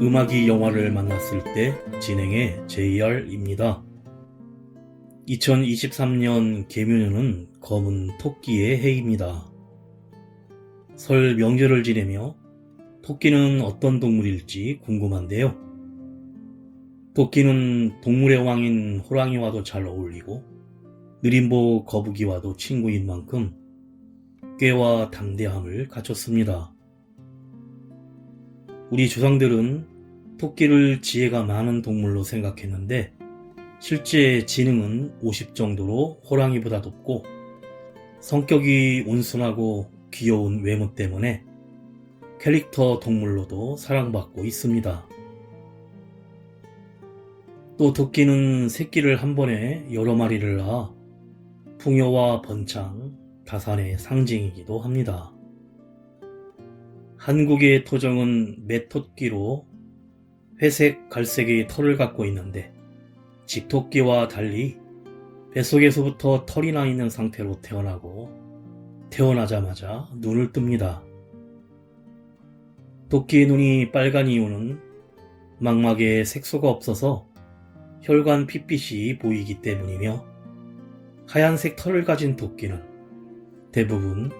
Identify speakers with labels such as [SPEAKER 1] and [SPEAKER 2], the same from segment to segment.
[SPEAKER 1] 음악이 영화를 만났을 때 진행의 JR입니다. 2023년 계묘년은 검은 토끼의 해입니다. 설 명절을 지내며 토끼는 어떤 동물일지 궁금한데요. 토끼는 동물의 왕인 호랑이와도 잘 어울리고 느림보 거북이와도 친구인 만큼 꾀와 담대함을 갖췄습니다. 우리 조상들은 토끼를 지혜가 많은 동물로 생각했는데 실제 지능은 50 정도로 호랑이보다 높고 성격이 온순하고 귀여운 외모 때문에 캐릭터 동물로도 사랑받고 있습니다. 또 토끼는 새끼를 한 번에 여러 마리를 낳아 풍요와 번창, 다산의 상징이기도 합니다. 한국의 토종은 맷토끼로 회색, 갈색의 털을 갖고 있는데 집토끼와 달리 뱃속에서부터 털이 나 있는 상태로 태어나고 태어나자마자 눈을 뜹니다. 토끼의 눈이 빨간 이유는 망막에 색소가 없어서 혈관 핏빛이 보이기 때문이며 하얀색 털을 가진 토끼는 대부분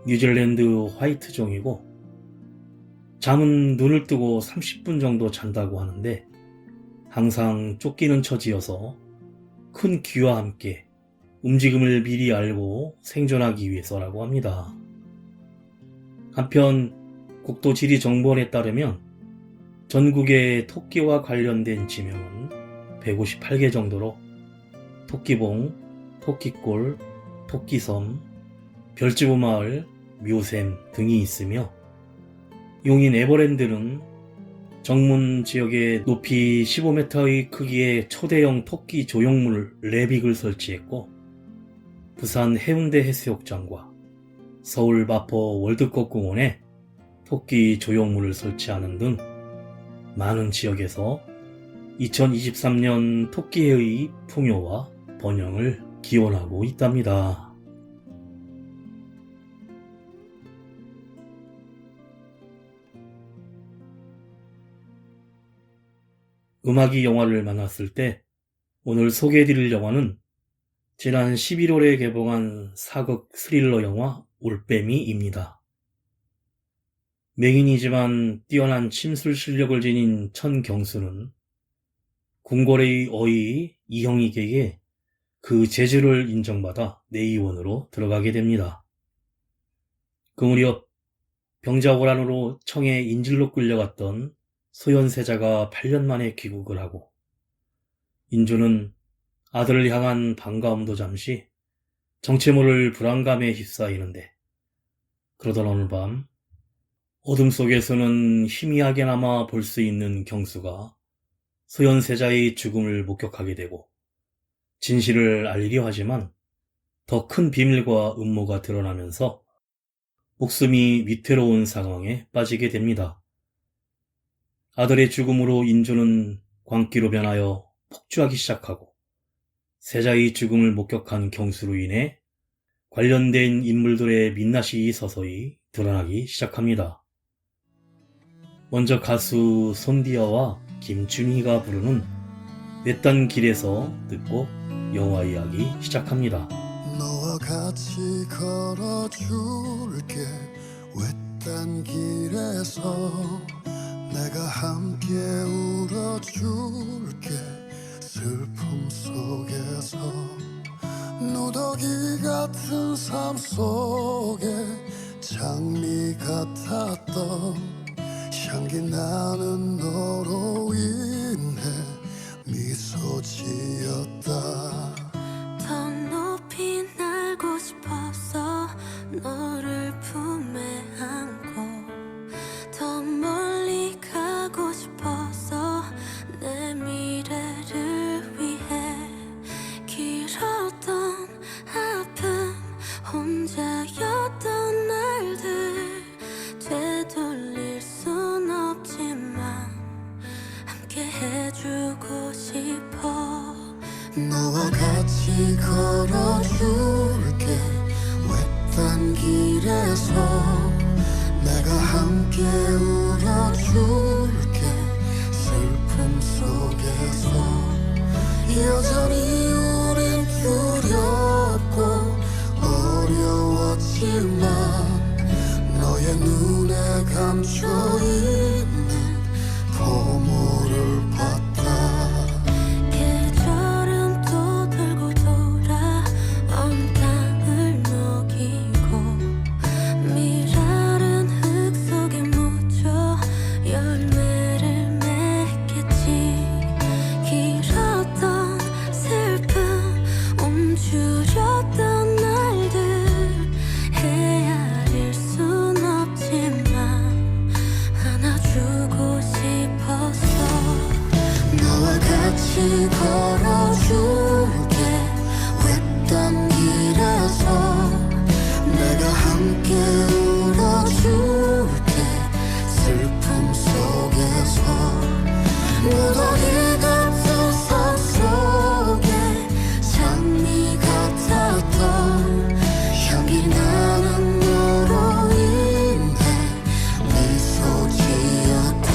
[SPEAKER 1] 뉴질랜드 화이트종이고 잠은 눈을 뜨고 30분 정도 잔다고 하는데 항상 쫓기는 처지여서 큰 귀와 함께 움직임을 미리 알고 생존하기 위해서라고 합니다. 한편 국토지리정보원에 따르면 전국의 토끼와 관련된 지명은 158개 정도로 토끼봉, 토끼골, 토끼섬, 별지부마을, 묘샘 등이 있으며 용인 에버랜드는 정문 지역에 높이 15m의 크기의 초대형 토끼 조형물 레빅을 설치했고 부산 해운대 해수욕장과 서울 마포 월드컵공원에 토끼 조형물을 설치하는 등 많은 지역에서 2023년 토끼해의 풍요와 번영을 기원하고 있답니다. 음악이 영화를 만났을 때 오늘 소개해드릴 영화는 지난 11월에 개봉한 사극 스릴러 영화 올빼미입니다. 맹인이지만 뛰어난 침술 실력을 지닌 천경수는 궁궐의 어이 이형익에게 그 재주를 인정받아 내의원으로 들어가게 됩니다. 그 무렵 병자호란으로 청에 인질로 끌려갔던 소현세자가 8년 만에 귀국을 하고 인주는 아들을 향한 반가움도 잠시 정체 모를 불안감에 휩싸이는데 그러던 어느 밤 어둠 속에서는 희미하게나마 볼 수 있는 경수가 소현세자의 죽음을 목격하게 되고 진실을 알리려 하지만 더 큰 비밀과 음모가 드러나면서 목숨이 위태로운 상황에 빠지게 됩니다. 아들의 죽음으로 인주는 광기로 변하여 폭주하기 시작하고 세자의 죽음을 목격한 경수로 인해 관련된 인물들의 민낯이 서서히 드러나기 시작합니다. 먼저 가수 손디아와 김준희가 부르는 외딴 길에서 듣고 영화 이야기 시작합니다.
[SPEAKER 2] 너와 같이 걸어줄게 외딴 길에서 내가 함께 울어줄게 슬픔 속에서 누더기 같은 삶 속에 장미 같았던 향기 나는 너로 인해 미소 지었다.
[SPEAKER 3] 더 높이 날고 싶어서 너를 품에 안고 더 멀리 가고 싶어서 내 미래를 위해 길었던 아픔 혼자였던 날들 되돌릴 순 없지만 함께 해주고 싶어.
[SPEAKER 2] 너와 같이 걸어줄게 외딴 길에서 내가 함께 울어줄게 있지만 너의 눈에 감춰있는 보물을 봤다.
[SPEAKER 3] 계절은 또 돌고 돌아 온 땅을 녹이고 미랄은 흙 속에 묻혀 열매를 맺겠지. 길었던 슬픔 움츠렸던 날들 헤아릴 순 없지만 안아주고 싶었어.
[SPEAKER 2] 너와 같이 걸어줄게. 외딴 길에서 내가 함께 울어줄게. 슬픔 속에서 무더기 같은 삶 속에 장미 같았던 향기 나는 너로 인해 미소 지었다.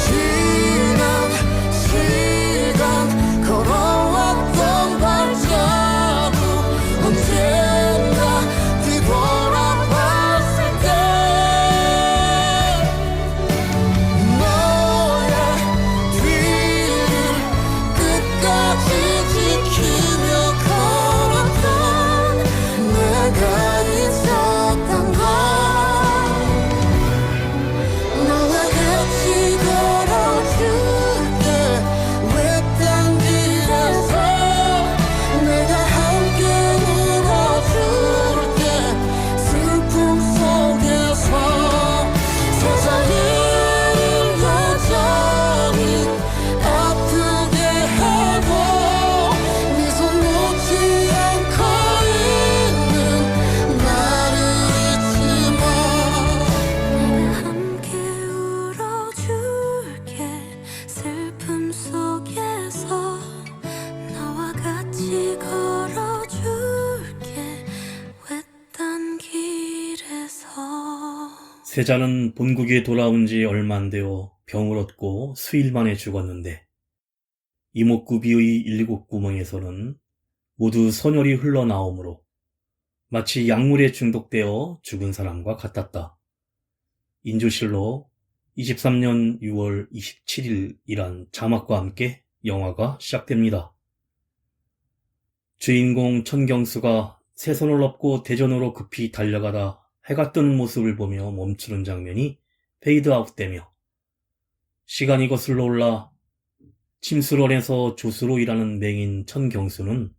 [SPEAKER 2] 지난 시간 걸어왔던 발자국 언젠가 뒤돌아봤을 때 너의 뒤를 끝까지 지키며 걸었던 내가 있었던 걸. 너와 같이 걸어줄게. 외딴 길에서 내가 함께 울어줄게. 슬픔 속에서 세상을 여전히 아프게 하고 미소 놓지 않고 있는 나를 잊지 마.
[SPEAKER 3] 내가 함께 울어줄게. 슬픔 속에서 너와 같이 걸어줄게. 외딴 길에서.
[SPEAKER 1] 세자는 본국에 돌아온 지 얼마 안 되어 병을 얻고 수일 만에 죽었는데 이목구비의 7구멍에서는 모두 선혈이 흘러나오므로 마치 약물에 중독되어 죽은 사람과 같았다. 인조실로 23년 6월 27일이란 자막과 함께 영화가 시작됩니다. 주인공 천경수가 새 손을 얻고 대전으로 급히 달려가다 해가 뜨는 모습을 보며 멈추는 장면이 페이드아웃되며 시간이 거슬러 올라 침술원에서 조수로 일하는 맹인 천경수는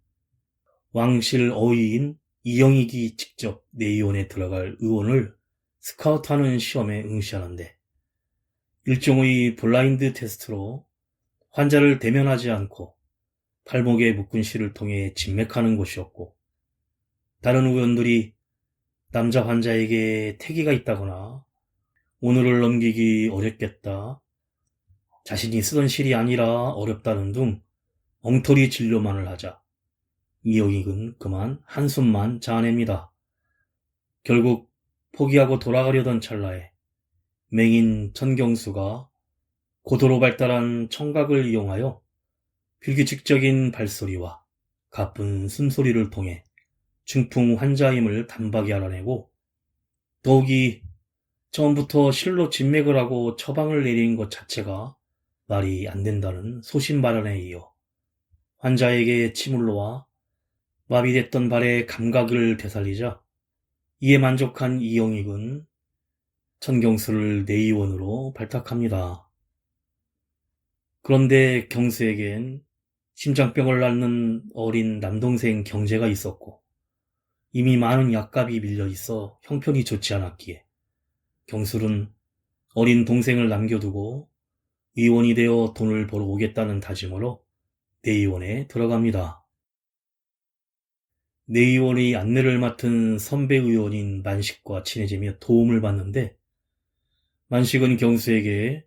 [SPEAKER 1] 왕실 어의인 이영익이 직접 내의원에 들어갈 의원을 스카우트하는 시험에 응시하는데 일종의 블라인드 테스트로 환자를 대면하지 않고 발목에 묶은 실을 통해 진맥하는 것이었고 다른 의원들이 남자 환자에게 태기가 있다거나 오늘을 넘기기 어렵겠다, 자신이 쓰던 실이 아니라 어렵다는 등 엉터리 진료만을 하자 이영익은 그만 한숨만 자아냅니다. 결국 포기하고 돌아가려던 찰나에 맹인 천경수가 고도로 발달한 청각을 이용하여 불규칙적인 발소리와 가쁜 숨소리를 통해 중풍 환자임을 단박에 알아내고 더욱이 처음부터 실로 진맥을 하고 처방을 내린 것 자체가 말이 안 된다는 소신 발언에 이어 환자에게 침을 놓아 마비됐던 발의 감각을 되살리자 이에 만족한 이영익은 천경수를 내의원으로 발탁합니다. 그런데 경수에겐 심장병을 앓는 어린 남동생 경재가 있었고 이미 많은 약값이 밀려 있어 형편이 좋지 않았기에 경술은 어린 동생을 남겨두고 의원이 되어 돈을 벌어 오겠다는 다짐으로 내의원에 들어갑니다. 내의원의 안내를 맡은 선배 의원인 만식과 친해지며 도움을 받는데 만식은 경수에게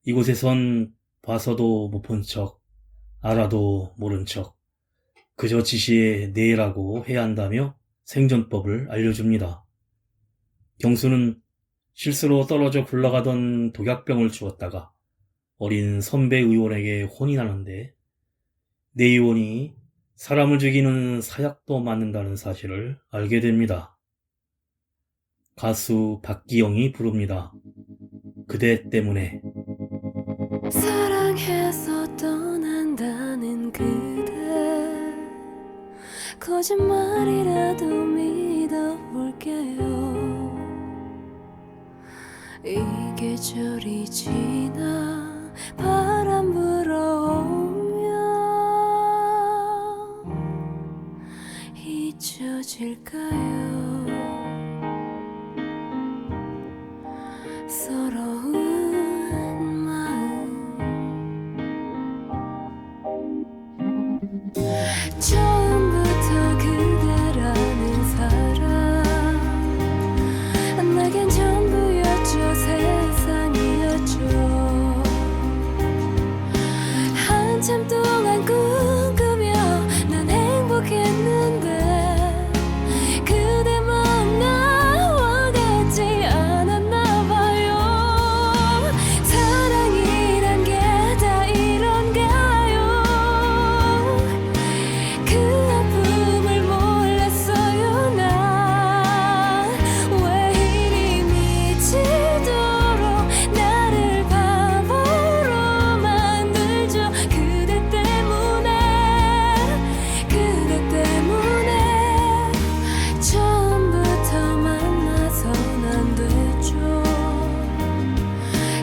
[SPEAKER 1] 이곳에선 봐서도 못 본 척, 알아도 모른 척, 그저 지시에 네라고 해야 한다며 생존법을 알려줍니다. 경수는 실수로 떨어져 굴러가던 독약병을 주었다가 어린 선배 의원에게 혼이 나는데 내 의원이 사람을 죽이는 사약도 맞는다는 사실을 알게 됩니다. 가수 박기영이 부릅니다. 그대 때문에.
[SPEAKER 3] 사랑해서 떠난다는 그대 거짓말이라도 믿어볼게요. 이 계절이 지나 바람 불어오면 잊혀질까요? 서러운 마음 처음부터 그대라는 사람 내겐 전부였죠. 세상이었죠. 한참 동안 꿈꾸며 난 행복했는데 그대 마음 나와 같지 않았나 봐요. 사랑이란 게 다 이런가요? 그 아픔을 몰랐어요. 난 왜 이리 미치도록 나를 바보로 만들죠. 그대 때문에 처음부터 만나선 안 됐죠.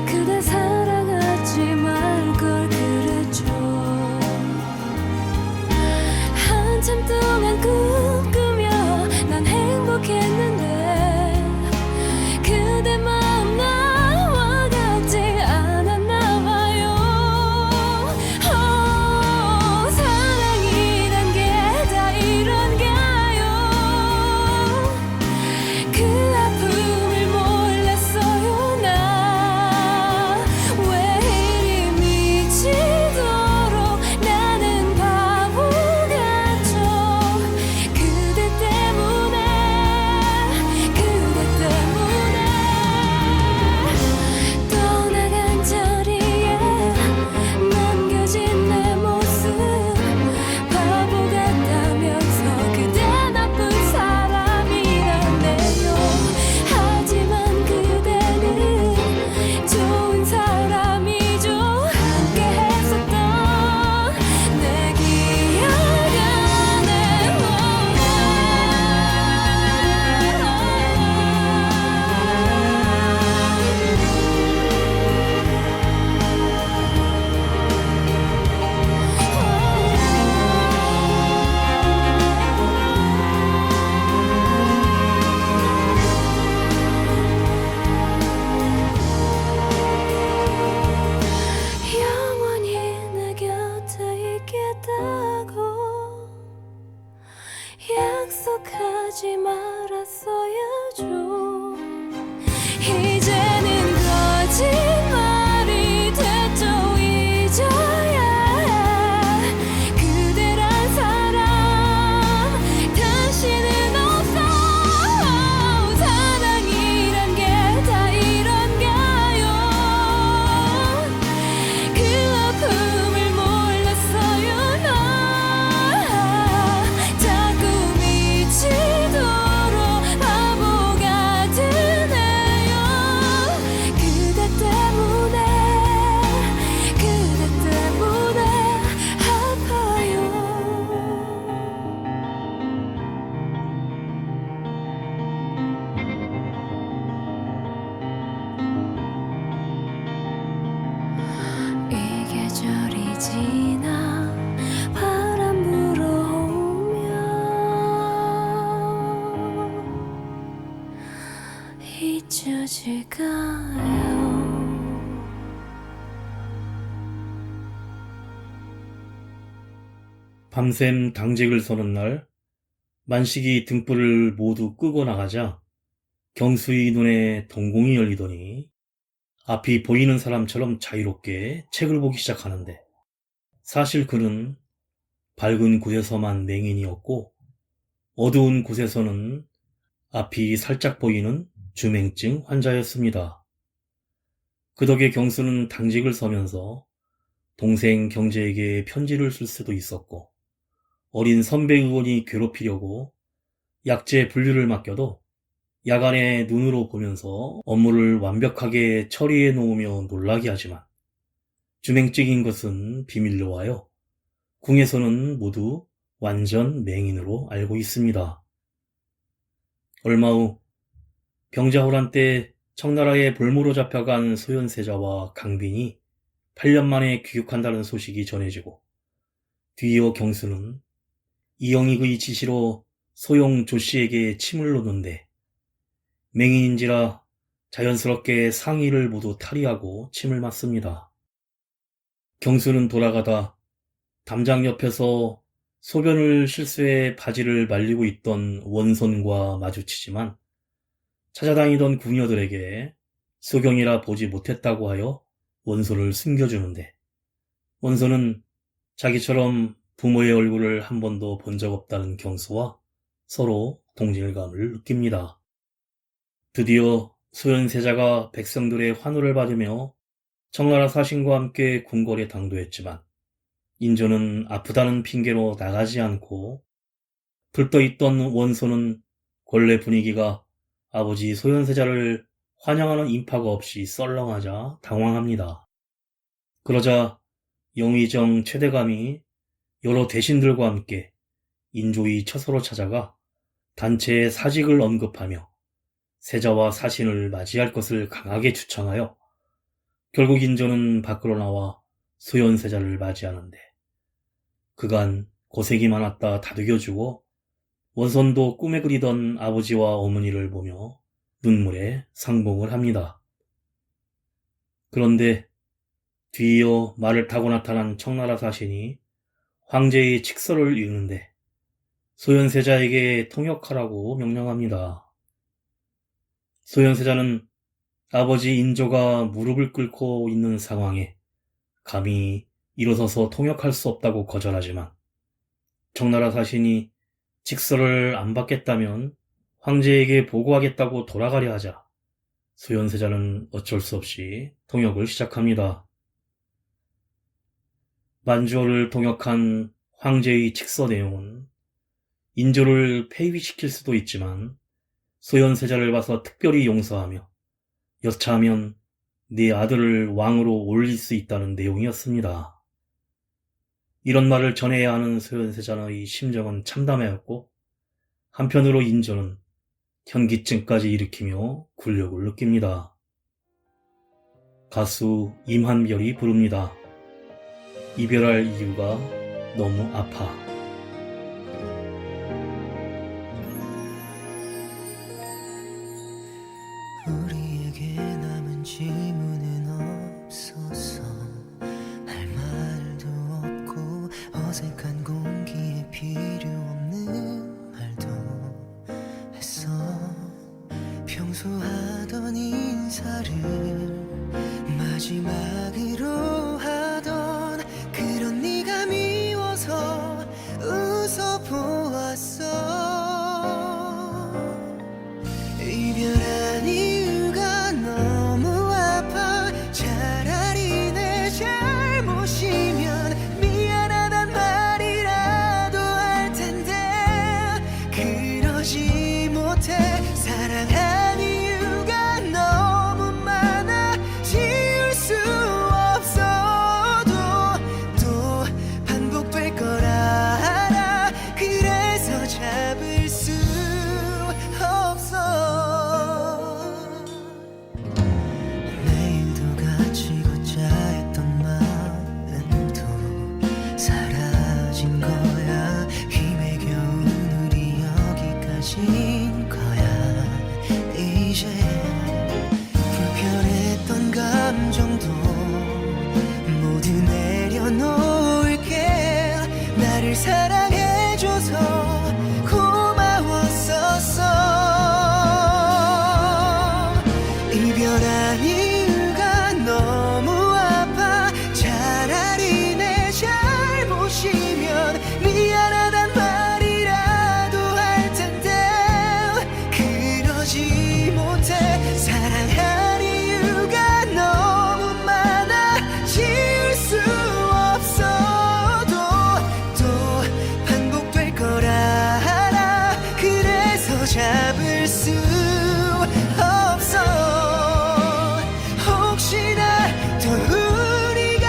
[SPEAKER 3] 그대 사랑하지 말 걸 그랬죠. 한참 동안 꿈꾸며 난 행복했는데 그대 마음 나와 같지 않았나 봐요. 사랑이란 게 다 이런가요? 그 아픔을 몰랐어요. 나 왜 이리 미치도록 나는 바보 같죠. 그대 때문에 떠나간 자리에 남겨진 내 모습 바보 같다면서 그대 나쁜 사람이라네요. 하지만 그대는 좋은 사람이죠. 함께 했었던 내 기억 영원히 내 곁에 있겠다고 약속하지 말았어야죠. 이제는 거짓말이 됐죠. 잊어야 해. 그대란 사람 다시는 없어. 사랑이란 게 다 이런가요? 그 아픔을 몰랐어요. 나 자꾸 미치도록 바보 같으네요. 그대 때문에 아파요. 이 계절이 지나 바람 불어오면 잊혀질까요?
[SPEAKER 1] 밤샘 당직을 서는 날 만식이 등불을 모두 끄고 나가자 경수의 눈에 동공이 열리더니 앞이 보이는 사람처럼 자유롭게 책을 보기 시작하는데 사실 그는 밝은 곳에서만 맹인이었고 어두운 곳에서는 앞이 살짝 보이는 주맹증 환자였습니다. 그 덕에 경수는 당직을 서면서 동생 경제에게 편지를 쓸 수도 있었고 어린 선배 의원이 괴롭히려고 약재 분류를 맡겨도 야간에 눈으로 보면서 업무를 완벽하게 처리해 놓으며 놀라게 하지만 준행증인 것은 비밀로 하여 궁에서는 모두 완전 맹인으로 알고 있습니다. 얼마 후 병자호란 때 청나라에 볼모로 잡혀간 소현세자와 강빈이 8년 만에 귀국한다는 소식이 전해지고 뒤이어 경수는 이영익의 지시로 소용 조씨에게 침을 놓는데 맹인인지라 자연스럽게 상의를 모두 탈의하고 침을 맞습니다. 경수는 돌아가다 담장 옆에서 소변을 실수해 바지를 말리고 있던 원선과 마주치지만 찾아다니던 궁녀들에게 소경이라 보지 못했다고 하여 원선을 숨겨주는데 원선은 자기처럼 부모의 얼굴을 한 번도 본 적 없다는 경수와 서로 동질감을 느낍니다. 드디어 소현세자가 백성들의 환호를 받으며 청나라 사신과 함께 궁궐에 당도했지만 인조는 아프다는 핑계로 나가지 않고 들떠있던 원소는 권례 분위기가 아버지 소현세자를 환영하는 인파가 없이 썰렁하자 당황합니다. 그러자 영의정 최대감이 여러 대신들과 함께 인조의 처소로 찾아가 단체의 사직을 언급하며 세자와 사신을 맞이할 것을 강하게 추청하여 결국 인조는 밖으로 나와 소현세자를 맞이하는데 그간 고생이 많았다 다독여주고 원선도 꿈에 그리던 아버지와 어머니를 보며 눈물에 상봉을 합니다. 그런데 뒤이어 말을 타고 나타난 청나라 사신이 황제의 칙서를 읽는데 소현세자에게 통역하라고 명령합니다. 소현세자는 아버지 인조가 무릎을 꿇고 있는 상황에 감히 일어서서 통역할 수 없다고 거절하지만 청나라 사신이 직서를 안 받겠다면 황제에게 보고하겠다고 돌아가려 하자 소현세자는 어쩔 수 없이 통역을 시작합니다. 만주어를 통역한 황제의 칙서 내용은 인조를 폐위시킬 수도 있지만 소현세자를 봐서 특별히 용서하며 여차하면 네 아들을 왕으로 올릴 수 있다는 내용이었습니다. 이런 말을 전해야 하는 소현세자의 심정은 참담하였고 한편으로 인조는 현기증까지 일으키며 굴욕을 느낍니다. 가수 임한별이 부릅니다. 이별할 이유가 너무 아파.
[SPEAKER 2] 우리에게 남은 질문은 없었어. 할 말도 없고 어색한 공기에 필요 없는 말도 했어. 평소 하던 인사를 마지막으로 하던 그런 네가 미워서 웃어보았어. 이별한 이유가 너무 아파. 차라리 내 잘못이면 미안하단 말이라도 할 텐데 그러지 못해. 사랑한 이유가 너무 많아. 지울 수 없어도 또 반복될 거라 알아. 그래서 잡을 수 없어. 내일도 같이 걷자 했던 마음도 사라진 거야. 힘에 겨운 우리 여기까지인 거야. 이제 불편했던 감정도 모두 내려놓을게. 나를 사랑해줘서 고마웠었어. 이별한 이유가 너무 아파. 차라리 내 잘못이면 미안하단 말이라도 할 텐데 그러지 못해. 잡을 수 없어. 혹시나 또 우리가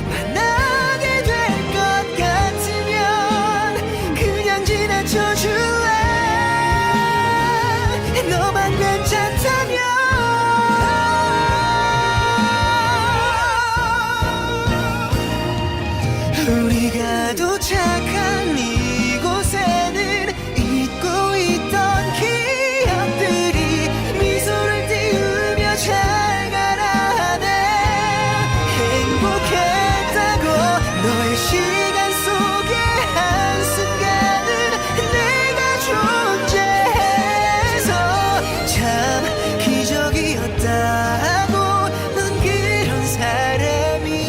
[SPEAKER 2] 만나게 될 것 같으면 그냥 지나쳐 줄래. 너만 괜찮다면. 우리가 도착한 이곳에는 잊고 있던 기억들이 미소를 띄우며 잘 가라 하네. 행복했다고 너의 시간 속에 한순간은 내가 존재해서 참 기적이었다고. 넌 그런 사람이라고.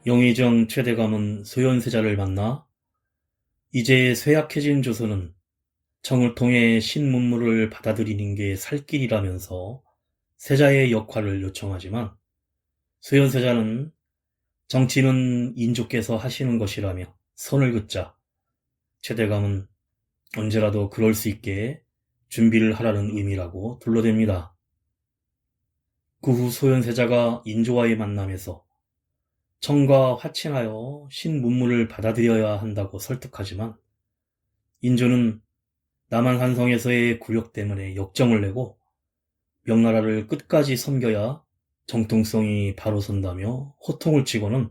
[SPEAKER 1] 영의정 최대감은 소현세자를 만나 이제 쇠약해진 조선은 청을 통해 신문물을 받아들이는 게 살 길이라면서 세자의 역할을 요청하지만 소현세자는 정치는 인조께서 하시는 것이라며 선을 긋자 최대감은 언제라도 그럴 수 있게 준비를 하라는 의미라고 둘러댑니다. 그 후 소현세자가 인조와의 만남에서 청과 화친하여 신문물을 받아들여야 한다고 설득하지만 인조는 남한산성에서의 굴욕 때문에 역정을 내고 명나라를 끝까지 섬겨야 정통성이 바로 선다며 호통을 치고는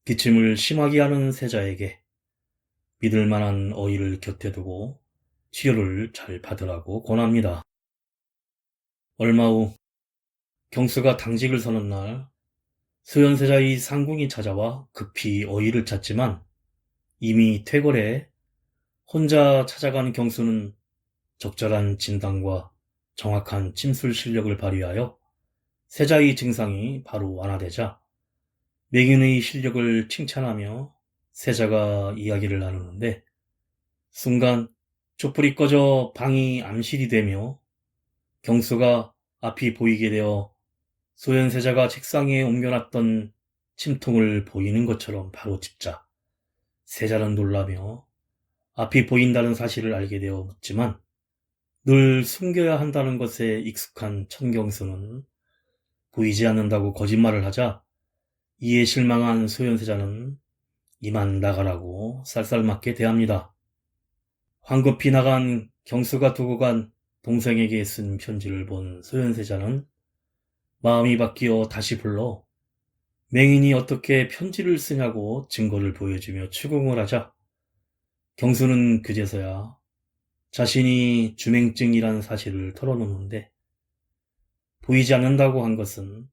[SPEAKER 1] 기침을 심하게 하는 세자에게 믿을 만한 어의를 곁에 두고 치료를 잘 받으라고 권합니다. 얼마 후 경수가 당직을 서는 날 소현세자의 상궁이 찾아와 급히 어의를 찾지만 이미 퇴거해 혼자 찾아간 경수는 적절한 진단과 정확한 침술 실력을 발휘하여 세자의 증상이 바로 완화되자 맹인의 실력을 칭찬하며 세자가 이야기를 나누는데 순간 촛불이 꺼져 방이 암실이 되며 경수가 앞이 보이게 되어 소현세자가 책상 위에 옮겨놨던 침통을 보이는 것처럼 바로 짚자 세자는 놀라며 앞이 보인다는 사실을 알게 되어 묻지만 늘 숨겨야 한다는 것에 익숙한 천경수는 보이지 않는다고 거짓말을 하자 이에 실망한 소현세자는 이만 나가라고 쌀쌀맞게 대합니다. 황급히 나간 경수가 두고 간 동생에게 쓴 편지를 본 소현세자는 마음이 바뀌어 다시 불러 맹인이 어떻게 편지를 쓰냐고 증거를 보여주며 추궁을 하자 경수는 그제서야 자신이 주맹증이라는 사실을 털어놓는데 보이지 않는다고 한 것은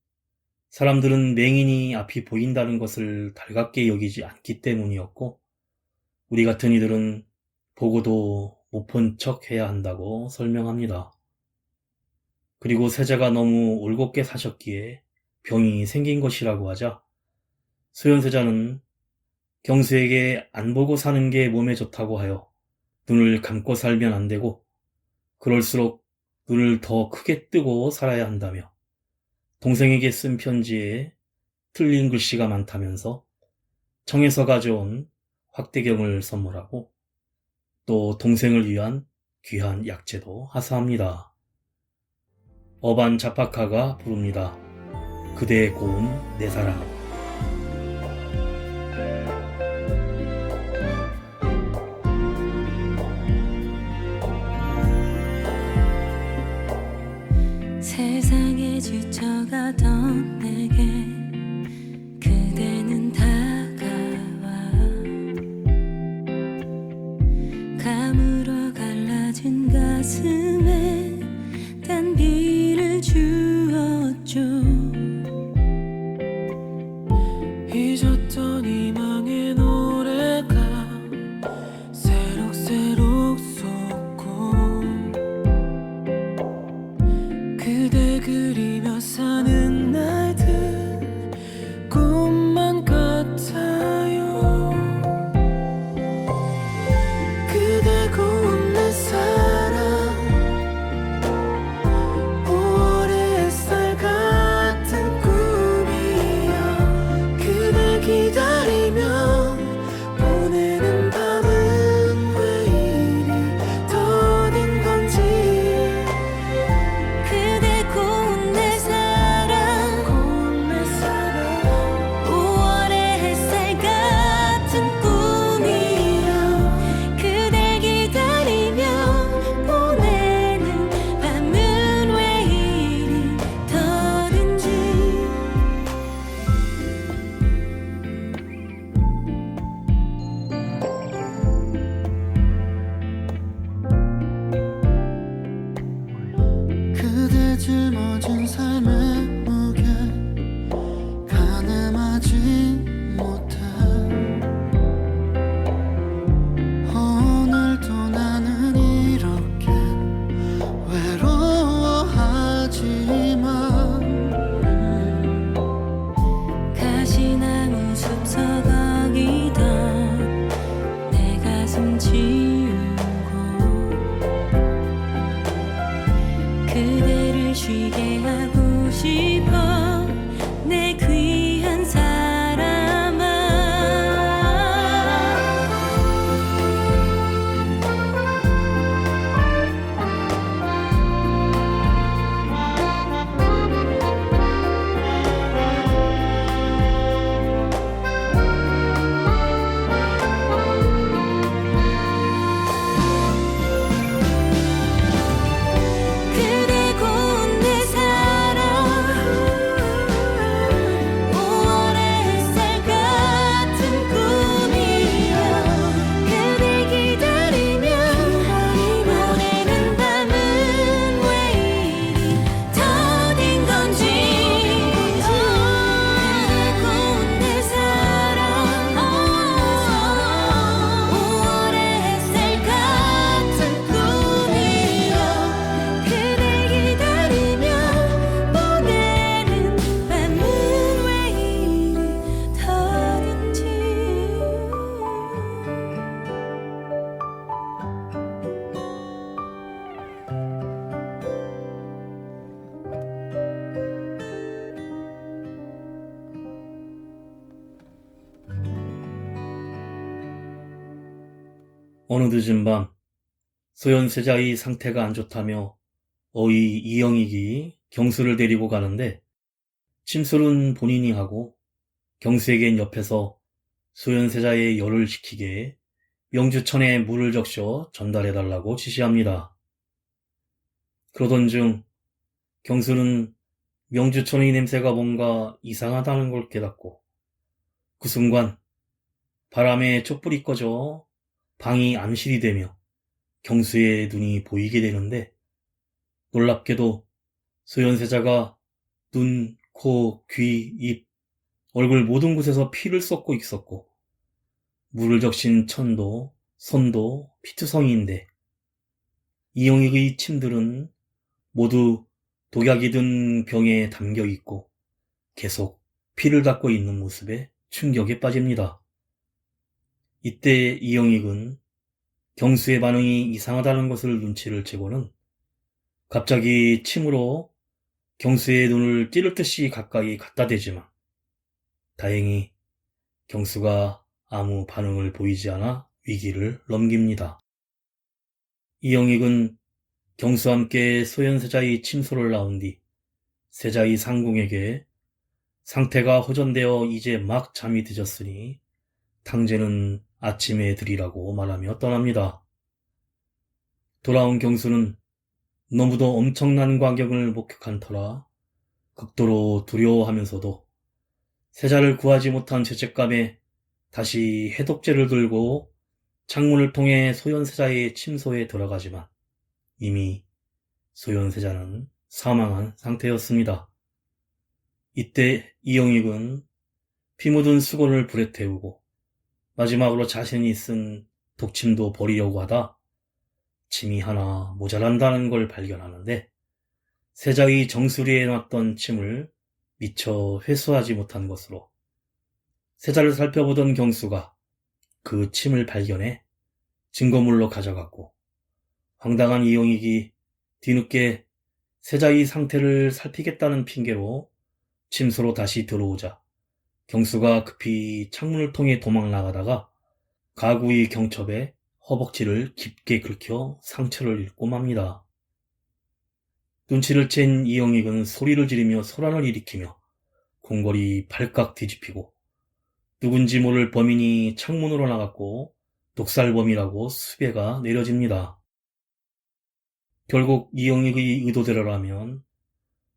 [SPEAKER 1] 사람들은 맹인이 앞이 보인다는 것을 달갑게 여기지 않기 때문이었고 우리 같은 이들은 보고도 못 본 척 해야 한다고 설명합니다. 그리고 세자가 너무 올곧게 사셨기에 병이 생긴 것이라고 하자 소현세자는 경수에게 안 보고 사는 게 몸에 좋다고 하여 눈을 감고 살면 안 되고 그럴수록 눈을 더 크게 뜨고 살아야 한다며 동생에게 쓴 편지에 틀린 글씨가 많다면서 청에서 가져온 확대경을 선물하고 또 동생을 위한 귀한 약재도 하사합니다. 어반 자파카가 부릅니다. 그대의 고운 내 사랑.
[SPEAKER 3] 세상에 지쳐가던 내게 그대는 다가와 가물어 갈라진 가슴에 단비를 주었죠.
[SPEAKER 4] 잊었던 희망의 노래가 새록새록 솟고 그대 그리며 사는
[SPEAKER 1] 어느 늦은 밤 소현세자의 상태가 안 좋다며 어이 이영익이 경수를 데리고 가는데 침술은 본인이 하고 경수에겐 옆에서 소현세자의 열을 식히게 명주천에 물을 적셔 전달해달라고 지시합니다. 그러던 중 경수는 명주천의 냄새가 뭔가 이상하다는 걸 깨닫고 그 순간 바람에 촛불이 꺼져 방이 암실이 되며 경수의 눈이 보이게 되는데 놀랍게도 소현세자가 눈, 코, 귀, 입, 얼굴 모든 곳에서 피를 쏟고 있었고 물을 적신 천도, 손도 피투성이인데 이영익의 침들은 모두 독약이 든 병에 담겨 있고 계속 피를 닦고 있는 모습에 충격에 빠집니다. 이때 이영익은 경수의 반응이 이상하다는 것을 눈치를 채고는 갑자기 침으로 경수의 눈을 찌를 듯이 가까이 갖다 대지만 다행히 경수가 아무 반응을 보이지 않아 위기를 넘깁니다. 이영익은 경수와 함께 소현세자의 침소를 나온 뒤 세자의 상궁에게 상태가 호전되어 이제 막 잠이 드셨으니 탕제는 아침에 드리라고 말하며 떠납니다. 돌아온 경수는 너무도 엄청난 광경을 목격한 터라 극도로 두려워하면서도 세자를 구하지 못한 죄책감에 다시 해독제를 들고 창문을 통해 소현세자의 침소에 들어가지만 이미 소현세자는 사망한 상태였습니다. 이때 이영익은 피 묻은 수건을 불에 태우고 마지막으로 자신이 쓴 독침도 버리려고 하다 침이 하나 모자란다는 걸 발견하는데 세자의 정수리에 놨던 침을 미처 회수하지 못한 것으로 세자를 살펴보던 경수가 그 침을 발견해 증거물로 가져갔고 황당한 이영익이 뒤늦게 세자의 상태를 살피겠다는 핑계로 침소로 다시 들어오자 경수가 급히 창문을 통해 도망 나가다가 가구의 경첩에 허벅지를 깊게 긁혀 상처를 입고 맙니다. 눈치를 챈 이영익은 소리를 지르며 소란을 일으키며 궁궐이 발칵 뒤집히고 누군지 모를 범인이 창문으로 나갔고 독살범이라고 수배가 내려집니다. 결국 이영익의 의도대로라면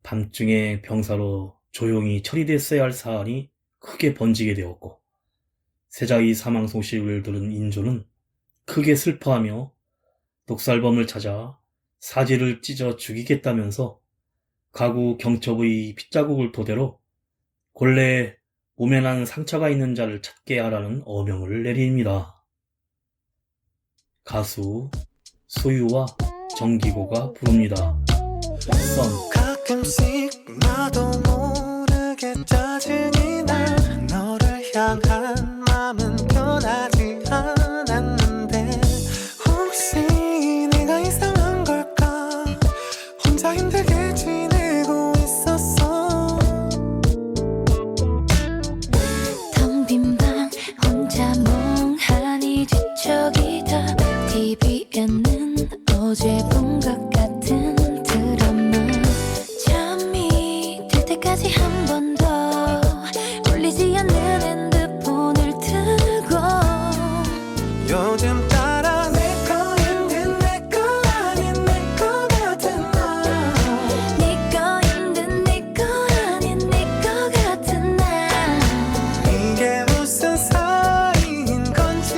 [SPEAKER 1] 밤중에 병사로 조용히 처리됐어야 할 사안이 크게 번지게 되었고 세자의 사망 소식을 들은 인조는 크게 슬퍼하며 독살범을 찾아 사지를 찢어 죽이겠다면서 가구 경첩의 핏자국을 토대로 본래 몸에 난 상처가 있는 자를 찾게 하라는 어명을 내립니다. 가수 소유와 정기고가 부릅니다. 썸.
[SPEAKER 2] 가끔씩 나도 모르게 짜증이 나 너를 향한 마음은 변하지 않았는데 혹시 내가 이상한 걸까 혼자 힘들게 지내고 있었어
[SPEAKER 3] 텅 빈 방 혼자 멍하니 뒤척이다 TV에는 어제 본 것 같은 드라마 잠이 들 때까지 한 번 더 울리지 않는 핸드폰을 들고
[SPEAKER 2] 요즘 따라 내 거인데 내 거 아닌 내 거 같은 너
[SPEAKER 3] 네 거인데 네 거 아닌 네 거 같은 나
[SPEAKER 2] 이게 무슨 사이인 건지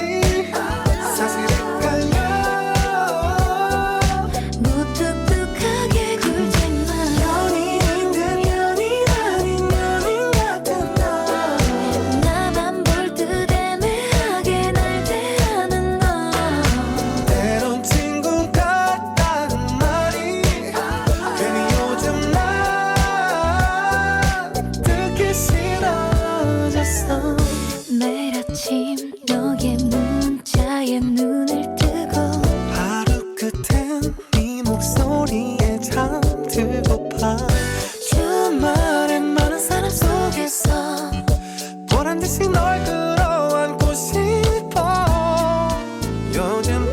[SPEAKER 2] 사실 헷갈려
[SPEAKER 3] 무뚝뚝하게 굴지만
[SPEAKER 2] 연인인 듯 연인 아닌 연인 같은 너
[SPEAKER 3] 나만 볼 듯 애매하게 날 대하는 너
[SPEAKER 2] 때론 친구 같다는 말이 괜히 요즘 나 듣기 싫어졌어
[SPEAKER 3] 매일 아침 너의 문자에 눈을 뜨고
[SPEAKER 2] 하루 끝엔 네 목소리에 잠들고파 주말엔 많은 사람 속에서 보란듯이 널 끌어안고 싶어 요즘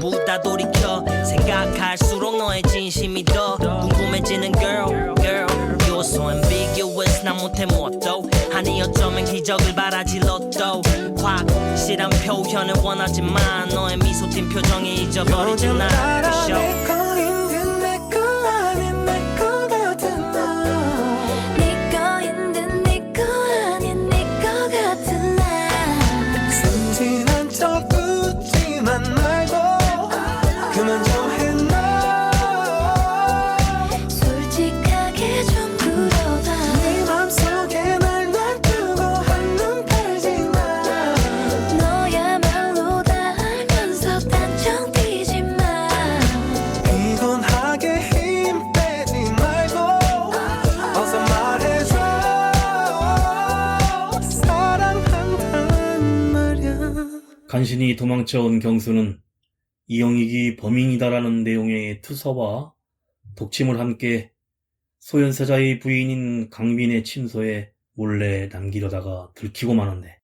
[SPEAKER 5] 전부 다 돌이켜 생각할수록 너의 진심이 더 궁금해지는 girl You're so ambiguous 난 못해 무엇도 아니 어쩌면 기적을 바라지 로또 확실한 표현을 원하지만 너의 미소 띈 표정에 잊어버리지
[SPEAKER 2] 요즘
[SPEAKER 5] 날
[SPEAKER 2] 따라
[SPEAKER 5] 그 show
[SPEAKER 2] 내 거인 듯 내 거 아닌 내 거 같은 너
[SPEAKER 3] 네 거인 듯네 거 아닌 네 거 같은 나
[SPEAKER 2] 순진한 척 웃지만 말고 그만 좀 해놔
[SPEAKER 3] 솔직하게 좀 물어봐
[SPEAKER 2] 네 맘속에 날 놔두고 한눈 팔지마
[SPEAKER 3] 너야말로 다 알면서 단정 뛰지 마
[SPEAKER 2] 피곤하게 힘 빼지 말고 어서 말해줘 사랑한단 말야
[SPEAKER 1] 간신히 도망쳐온 경수는 이영익이 범인이다라는 내용의 투서와 독침을 함께 소현세자의 부인인 강빈의 침소에 몰래 남기려다가 들키고 마는데,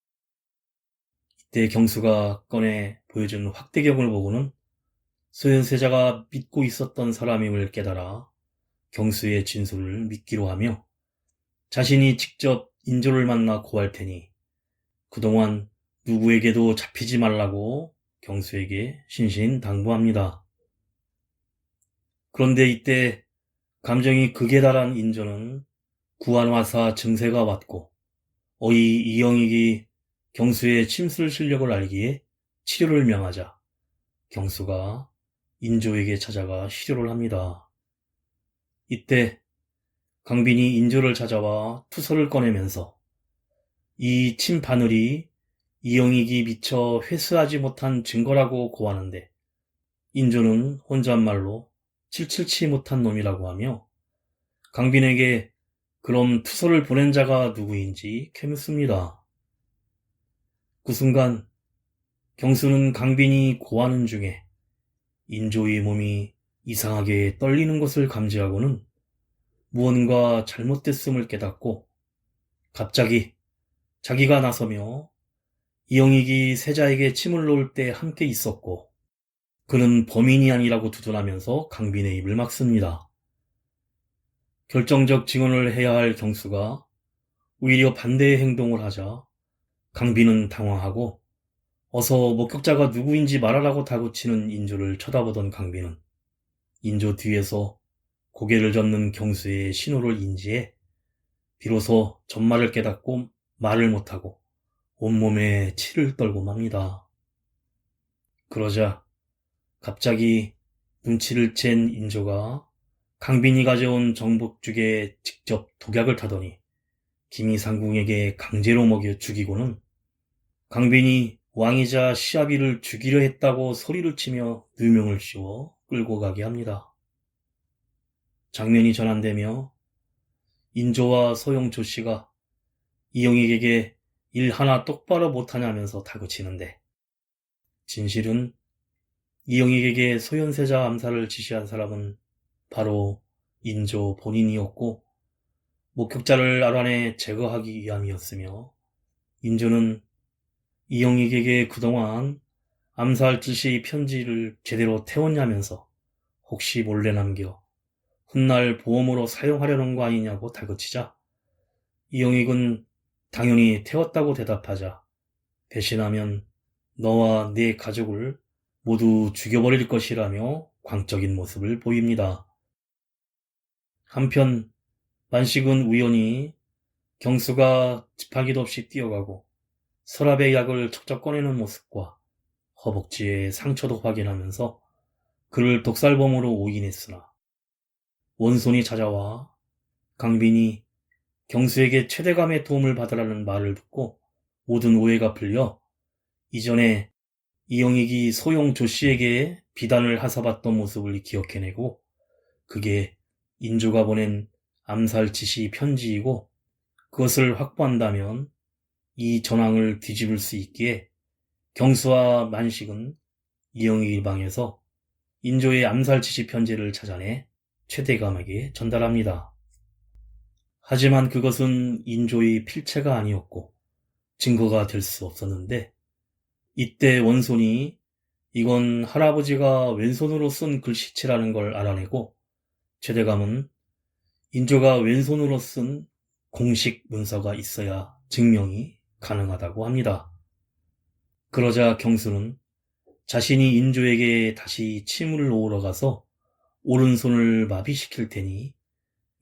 [SPEAKER 1] 이때 경수가 꺼내 보여준 확대경을 보고는 소현세자가 믿고 있었던 사람임을 깨달아 경수의 진술을 믿기로 하며 자신이 직접 인조를 만나 고할 테니 그동안 누구에게도 잡히지 말라고 경수에게 신신당부합니다. 그런데 이때 감정이 극에 달한 인조는 구안화사 증세가 왔고 어이 이영익이 경수의 침술 실력을 알기에 치료를 명하자 경수가 인조에게 찾아가 시료를 합니다. 이때 강빈이 인조를 찾아와 투서를 꺼내면서 이 침 바늘이 이영익이 미처 회수하지 못한 증거라고 고하는데 인조는 혼잣말로 칠칠치 못한 놈이라고 하며 강빈에게 그럼 투서를 보낸 자가 누구인지 캐묻습니다. 그 순간 경수는 강빈이 고하는 중에 인조의 몸이 이상하게 떨리는 것을 감지하고는 무언가 잘못됐음을 깨닫고 갑자기 자기가 나서며 이영익이 세자에게 침을 놓을 때 함께 있었고 그는 범인이 아니라고 두둔하면서 강빈의 입을 막습니다. 결정적 증언을 해야 할 경수가 오히려 반대의 행동을 하자 강빈은 당황하고 어서 목격자가 누구인지 말하라고 다그치는 인조를 쳐다보던 강빈은 인조 뒤에서 고개를 젓는 경수의 신호를 인지해 비로소 전말을 깨닫고 말을 못하고 온몸에 치를 떨고 맙니다. 그러자 갑자기 눈치를 챈 인조가 강빈이 가져온 정복죽에 직접 독약을 타더니 김이상궁에게 강제로 먹여 죽이고는 강빈이 왕이자 시아비를 죽이려 했다고 소리를 치며 누명을 씌워 끌고 가게 합니다. 장면이 전환되며 인조와 소영조 씨가 이영익에게 일 하나 똑바로 못하냐면서 다그치는데 진실은 이영익에게 소현세자 암살을 지시한 사람은 바로 인조 본인이었고 목격자를 알아내 제거하기 위함이었으며 인조는 이영익에게 그동안 암살 지시 편지를 제대로 태웠냐면서 혹시 몰래 남겨 훗날 보험으로 사용하려는 거 아니냐고 다그치자 이영익은 당연히 태웠다고 대답하자 배신하면 너와 네 가족을 모두 죽여버릴 것이라며 광적인 모습을 보입니다. 한편 만식은 우연히 경수가 짚하기도 없이 뛰어가고 서랍의 약을 척척 꺼내는 모습과 허벅지에 상처도 확인하면서 그를 독살범으로 오인했으나 원손이 찾아와 강빈이 경수에게 최대감의 도움을 받으라는 말을 듣고 모든 오해가 풀려 이전에 이영익이 소용 조씨에게 비단을 하사받던 모습을 기억해내고 그게 인조가 보낸 암살 지시 편지이고 그것을 확보한다면 이 전황을 뒤집을 수 있기에 경수와 만식은 이영익의 방에서 인조의 암살 지시 편지를 찾아내 최대감에게 전달합니다. 하지만 그것은 인조의 필체가 아니었고 증거가 될 수 없었는데 이때 원손이 이건 할아버지가 왼손으로 쓴 글씨체라는 걸 알아내고 최대감은 인조가 왼손으로 쓴 공식 문서가 있어야 증명이 가능하다고 합니다. 그러자 경수는 자신이 인조에게 다시 침을 놓으러 가서 오른손을 마비시킬 테니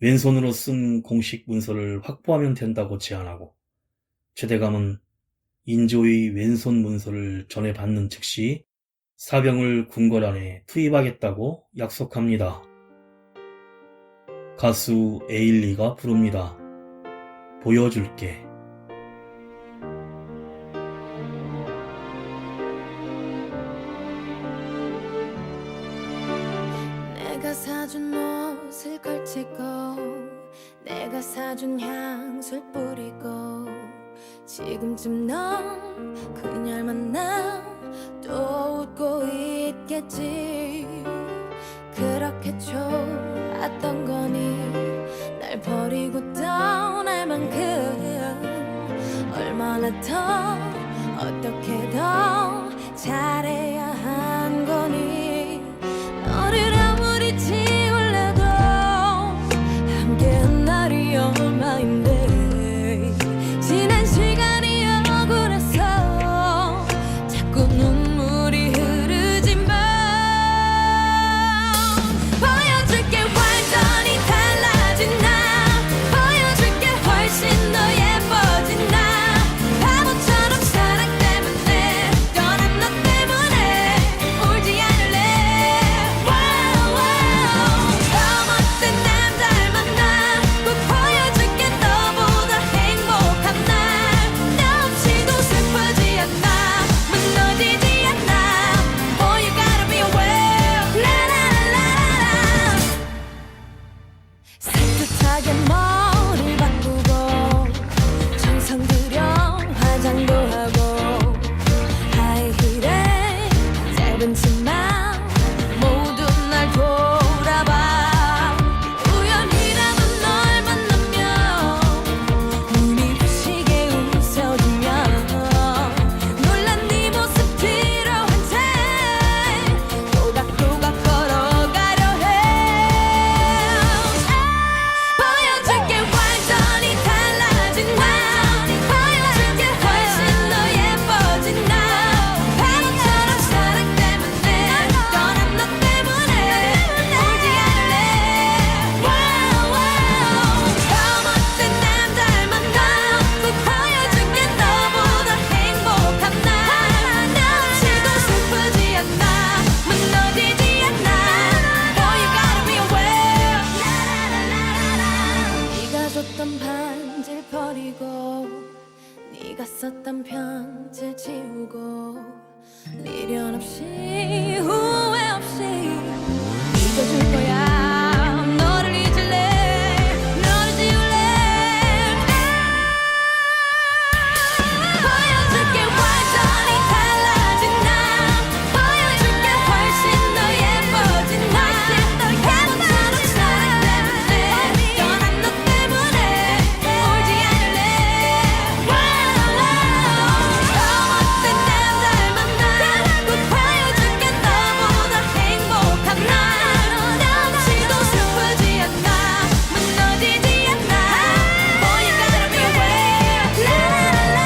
[SPEAKER 1] 왼손으로 쓴 공식 문서를 확보하면 된다고 제안하고 최대감은 인조의 왼손 문서를 전해받는 즉시 사병을 궁궐안에 투입하겠다고 약속합니다. 가수 에일리가 부릅니다. 보여줄게.
[SPEAKER 3] 내가 사준 옷을 걸치고 내가 사준 향수를 뿌리고 지금쯤 넌 그녀를 만나 또 웃고 있겠지. 그렇게 좋았던 거니 날 버리고 떠날 만큼 얼마나 더 어떻게 더 잘해야 한 거니. 너를 아무리 지울래도 함께한 날이 얼마인데 지난 시간이 억울해서 자꾸 눈물이 흐르지만 보여줄게 완전히 달라진 나. 보여줄게 훨씬 더 예뻐진 나. 바보처럼 사랑 때문에 떠난 너 때문에 울지 않을래. 더 멋진 남자를 만나 꼭 보여줄게 너보다 행복한 날. 나 없이도 슬프지 않아 무너지지 않아. Boy you gotta be aware. 라라라라라. 산뜻하게 머리를 바꾸고 정성 들여 화장도 하고 하이힐에 짧은 치마 모두 날 돌아봐. 우연히라도 널 만나면 눈이 부시게 웃어주면 놀란 네 모습 필요한 채 또각또각 걸어가려 해. 보여줄게 완전히 달라진 나. 보여줄게 훨씬 더 예뻐진 나. 바보처럼 사랑 때문에 떠난 너 때문에 울지 않을래. 더 멋진 남자를 만나 꼭 보여줄게 너보다 행복한 날. 나 없이도 슬프지 않아 무너지지 않아. Boy you gotta be aware. 네가 줬던 반지를 버리고 네가 썼던 편지 지우고 미련 없이 후회 없이 잊어줄 거야. 너를 잊을래. 너를 지울래. 보여줄게 완전히 달라진 나. 보여줄게 훨씬 더 예뻐진 나. 바보처럼 사랑 때문에 떠난 너 때문에 울지 않을래. 더 멋진 남자를 만나 꼭 보여줄게 너보다 행복한 날. 나 없이도 슬프지 않아 무너지지 않아. Boy you gotta be aware. 라라라라.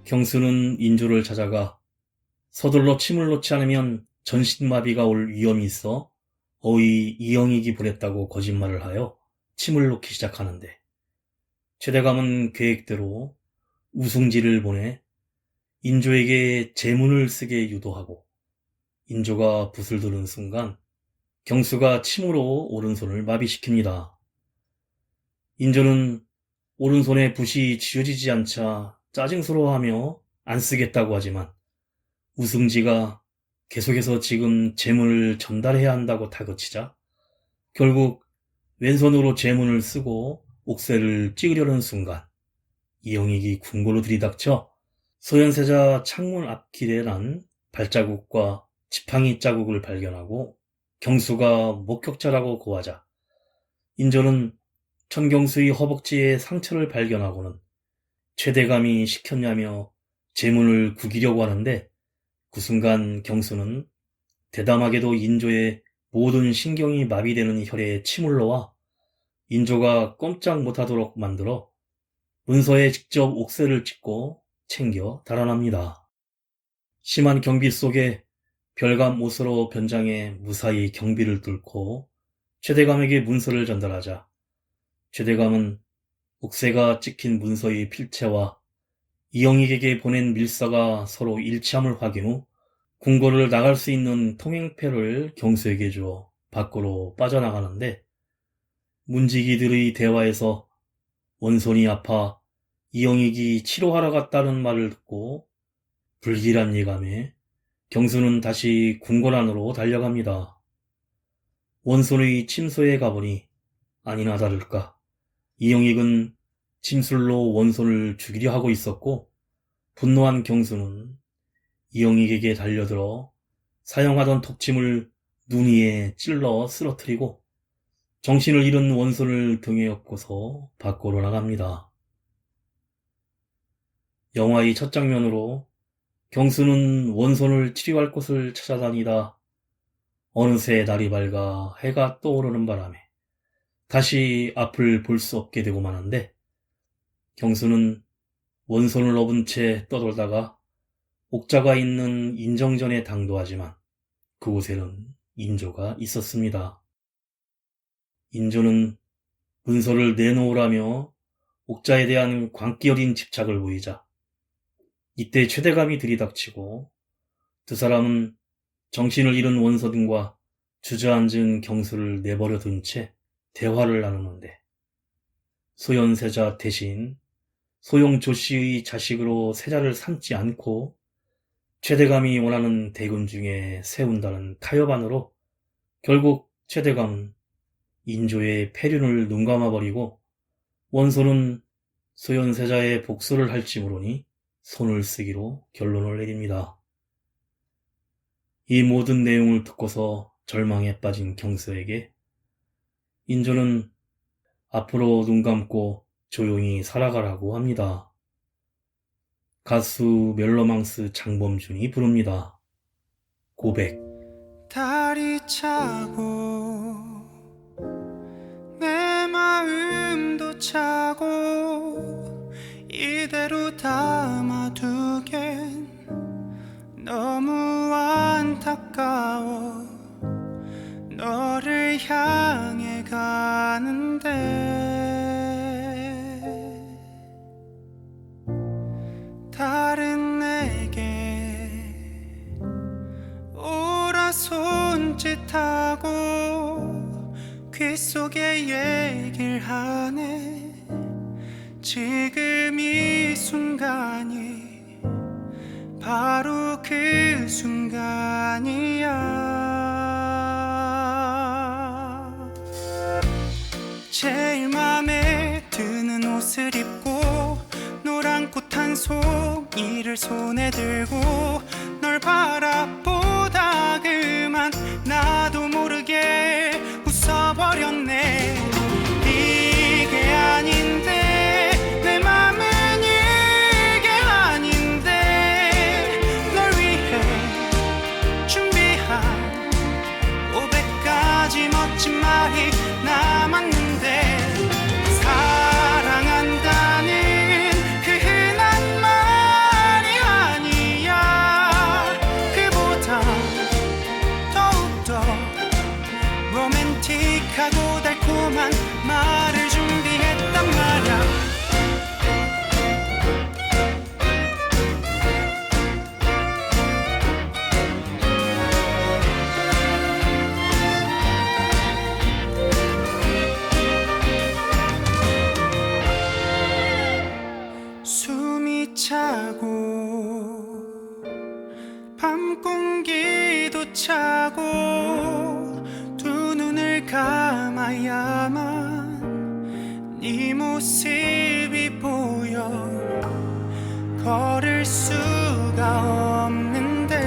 [SPEAKER 1] 경수는 인조를 찾아가 서둘러 침을 놓지 않으면 전신마비가 올 위험이 있어 어의 이영익이 보냈다고 거짓말을 하여 침을 놓기 시작하는데 최대감은 계획대로 우승지를 보내 인조에게 제문을 쓰게 유도하고 인조가 붓을 두는 순간 경수가 침으로 오른손을 마비시킵니다. 인조는 오른손에 붓이 쥐어지지 않자 짜증스러워하며 안 쓰겠다고 하지만 우승지가 계속해서 지금 제문을 전달해야 한다고 다그치자 결국 왼손으로 제문을 쓰고 옥새를 찍으려는 순간 이영익이 궁궐로 들이닥쳐 소현세자 창문 앞길에 난 발자국과 지팡이 자국을 발견하고 경수가 목격자라고 고하자 인조는 천경수의 허벅지에 상처를 발견하고는 최대감이 시켰냐며 제문을 구기려고 하는데 그 순간 경수는 대담하게도 인조의 모든 신경이 마비되는 혈에 침을 넣어 인조가 꼼짝 못하도록 만들어 문서에 직접 옥새를 찍고 챙겨 달아납니다. 심한 경비 속에 별감 옷으로 변장해 무사히 경비를 뚫고 최대감에게 문서를 전달하자 최대감은 옥새가 찍힌 문서의 필체와 이영익에게 보낸 밀서가 서로 일치함을 확인 후 궁궐을 나갈 수 있는 통행표를 경수에게 주어 밖으로 빠져나가는데 문지기들의 대화에서 원손이 아파 이영익이 치료하러 갔다는 말을 듣고 불길한 예감에 경수는 다시 궁궐 안으로 달려갑니다. 원손의 침소에 가보니 아니나 다를까 이영익은 침술로 원손을 죽이려 하고 있었고 분노한 경수는 이영익에게 달려들어 사용하던 톡침을 눈 위에 찔러 쓰러뜨리고 정신을 잃은 원손을 등에 업고서 밖으로 나갑니다. 영화의 첫 장면으로 경수는 원손을 치료할 곳을 찾아다니다 어느새 날이 밝아 해가 떠오르는 바람에 다시 앞을 볼 수 없게 되고 마는데 경수는 원손을 업은 채 떠돌다가 옥자가 있는 인정전에 당도하지만 그곳에는 인조가 있었습니다. 인조는 문서를 내놓으라며 옥자에 대한 광기 어린 집착을 보이자 이때 최대감이 들이닥치고 두 사람은 정신을 잃은 원서등과 주저앉은 경수를 내버려 둔 채 대화를 나누는데 소현세자 대신 소용 조씨의 자식으로 세자를 삼지 않고 최대감이 원하는 대군 중에 세운다는 타협안으로 결국 최대감은 인조의 폐륜을 눈감아버리고 원소는 소현세자의 복수를 할지 모르니 손을 쓰기로 결론을 내립니다. 이 모든 내용을 듣고서 절망에 빠진 경수에게 인조는 앞으로 눈 감고 조용히 살아가라고 합니다. 가수 멜로망스 장범준이 부릅니다. 고백.
[SPEAKER 2] 달이 차고 내 마음도 차고 이대로 담아두겐 너무 안타까워 너를 향해 가는데 다른 내게 오라 손짓하고 귀 속에 얘기를 하네 지금 이 순간이 바로 그 순간이야 제일 맘에 드는 옷을 입고 노란 꽃 한 송이를 손에 들고 널 바라보다 그만 나도 모르게 웃어버렸네 이게 아닌데 내 맘은 이게 아닌데 널 위해 준비한 500가지 멋진 말이 남았는데 사랑한다는 그 흔한 말이 아니야 그보다 더욱더 로맨틱하고 달콤한 말을 준비했단 말야 숨이 차고 밤 공기도 차고 두 눈을 감아야만 네 모습이 보여 걸을 수가 없는데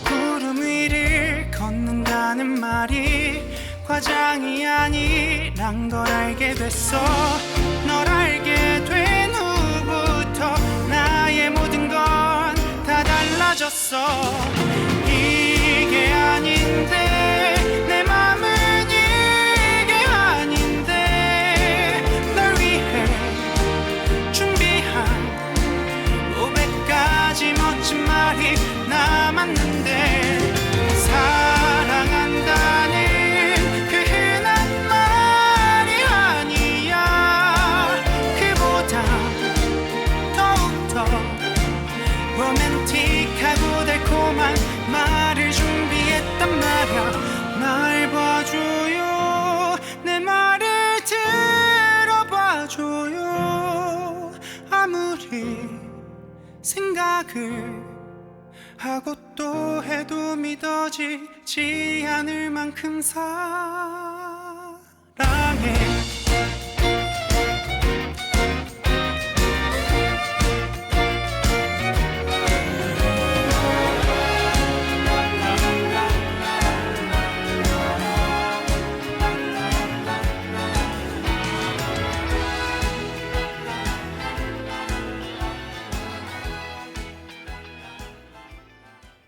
[SPEAKER 2] 구름 위를 걷는다는 말이 과장이 아니란 걸 알게 됐어. 널 알게 된 후부터 나의 모든 건 다 달라졌어. 이게 아닌데 내 맘은 이게 아닌데 널 위해 준비한 500가지 멋진 말이 남았는데 사랑한다는 그 흔한 말이 아니야. 그보다 더욱더 로맨틱하고 달콤한 말을 준비했단 말야. 날 봐줘요, 내 말을 들어봐줘요. 아무리 생각을 하고 또 해도 믿어지지 않을 만큼 사랑해.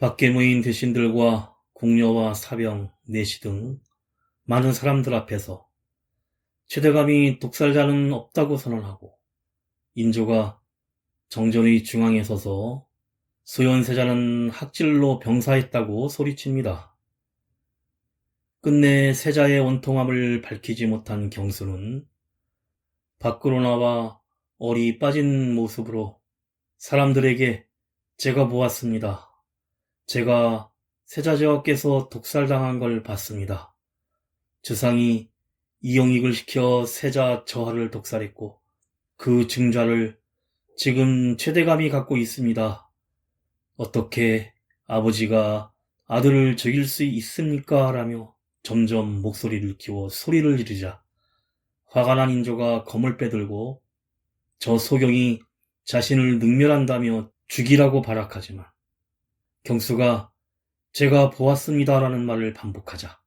[SPEAKER 1] 밖에 모인 대신들과 궁녀와 사병, 내시 등 많은 사람들 앞에서 최대감이 독살자는 없다고 선언하고 인조가 정전의 중앙에 서서 소현세자는 학질로 병사했다고 소리칩니다. 끝내 세자의 원통함을 밝히지 못한 경수는 밖으로 나와 얼이 빠진 모습으로 사람들에게 제가 보았습니다. 제가 세자제와께서 독살당한 걸 봤습니다. 주상이 이영익을 시켜 세자 저하를 독살했고 그 증좌를 지금 최대감이 갖고 있습니다. 어떻게 아버지가 아들을 죽일 수 있습니까? 라며 점점 목소리를 키워 소리를 지르자 화가 난 인조가 검을 빼들고 저 소경이 자신을 능멸한다며 죽이라고 발악하지만 경수가 제가 보았습니다라는 말을 반복하자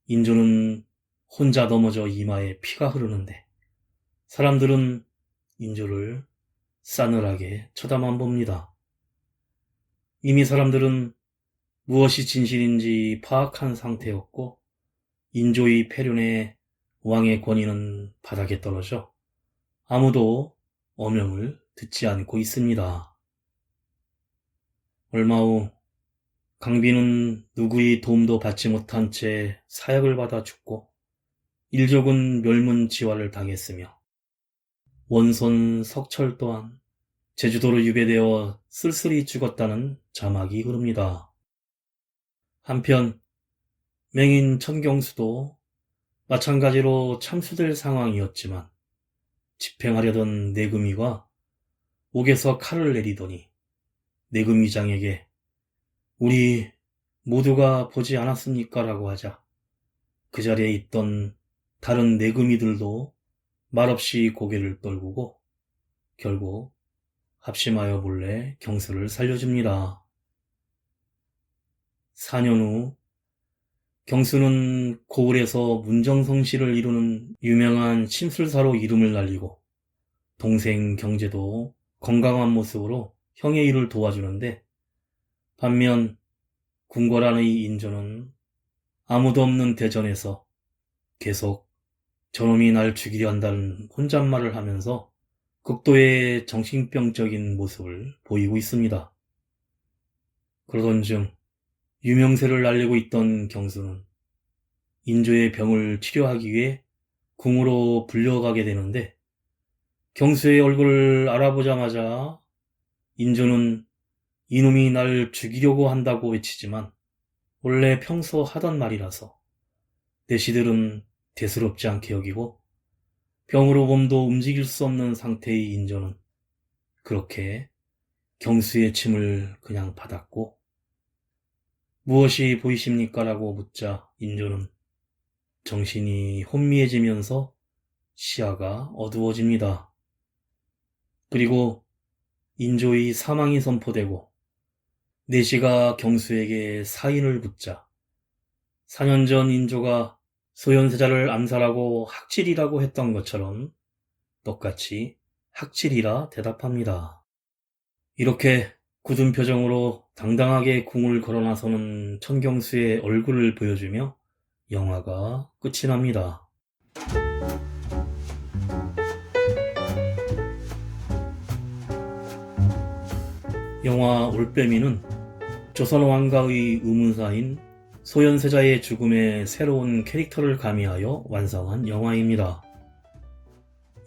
[SPEAKER 1] 인조는 혼자 넘어져 이마에 피가 흐르는데 사람들은 인조를 싸늘하게 쳐다만 봅니다. 이미 사람들은 무엇이 진실인지 파악한 상태였고 인조의 패륜에 왕의 권위는 바닥에 떨어져 아무도 어명을 듣지 않고 있습니다. 얼마 후 강비는 누구의 도움도 받지 못한 채 사약을 받아 죽고 일족은 멸문지화를 당했으며 원손 석철 또한 제주도로 유배되어 쓸쓸히 죽었다는 자막이 흐릅니다. 한편 맹인 천경수도 마찬가지로 참수될 상황이었지만 집행하려던 내금위가 옥에서 칼을 내리더니 내금위장에게 우리 모두가 보지 않았습니까? 라고 하자 그 자리에 있던 다른 내금위들도 말없이 고개를 떨구고 결국 합심하여 몰래 경수를 살려줍니다. 4년 후 경수는 고을에서 문정성시를 이루는 유명한 심술사로 이름을 날리고 동생 경제도 건강한 모습으로 형의 일을 도와주는데 반면 궁궐안의 인조는 아무도 없는 대전에서 계속 저놈이 날 죽이려 한다는 혼잣말을 하면서 극도의 정신병적인 모습을 보이고 있습니다. 그러던 중 유명세를 날리고 있던 경수는 인조의 병을 치료하기 위해 궁으로 불려가게 되는데 경수의 얼굴을 알아보자마자 인조는 이놈이 날 죽이려고 한다고 외치지만 원래 평소 하던 말이라서 내시들은 대수롭지 않게 여기고 병으로 몸도 움직일 수 없는 상태의 인조는 그렇게 경수의 침을 그냥 받았고 무엇이 보이십니까? 라고 묻자 인조는 정신이 혼미해지면서 시야가 어두워집니다. 그리고 인조의 사망이 선포되고 내시가 경수에게 사인을 묻자 4년 전 인조가 소현세자를 암살하고 학질이라고 했던 것처럼 똑같이 학질이라 대답합니다. 이렇게 굳은 표정으로 당당하게 궁을 걸어나서는 천경수의 얼굴을 보여주며 영화가 끝이 납니다. 영화 올빼미는 조선 왕가의 의문사인 소현세자의 죽음에 새로운 캐릭터를 가미하여 완성한 영화입니다.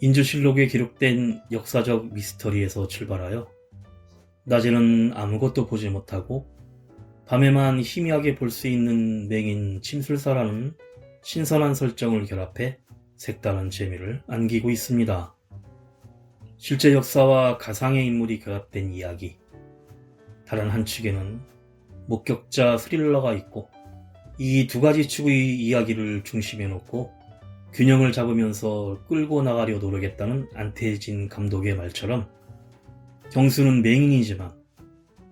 [SPEAKER 1] 인조실록에 기록된 역사적 미스터리에서 출발하여 낮에는 아무것도 보지 못하고 밤에만 희미하게 볼 수 있는 맹인 침술사라는 신선한 설정을 결합해 색다른 재미를 안기고 있습니다. 실제 역사와 가상의 인물이 결합된 이야기. 다른 한 축에는 목격자 스릴러가 있고 이 두 가지 축의 이야기를 중심에 놓고 균형을 잡으면서 끌고 나가려 노력했다는 안태진 감독의 말처럼 경수는 맹인이지만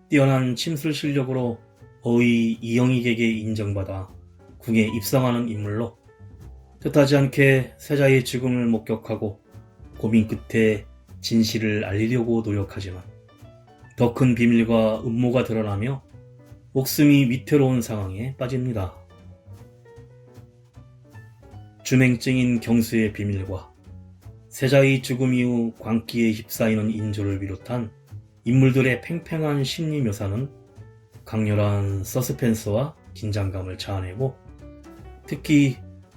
[SPEAKER 1] 뛰어난 침술 실력으로 어의 이영익에게 인정받아 궁에 입성하는 인물로 뜻하지 않게 세자의 죽음을 목격하고 고민 끝에 진실을 알리려고 노력하지만 더 큰 비밀과 음모가 드러나며 목숨이 위태로운 상황에 빠집니다. 주맹증인 경수의 비밀과 세자의 죽음 이후 광기에 휩싸이는 인조를 비롯한 인물들의 팽팽한 심리 묘사는 강렬한 서스펜스와 긴장감을 자아내고 특히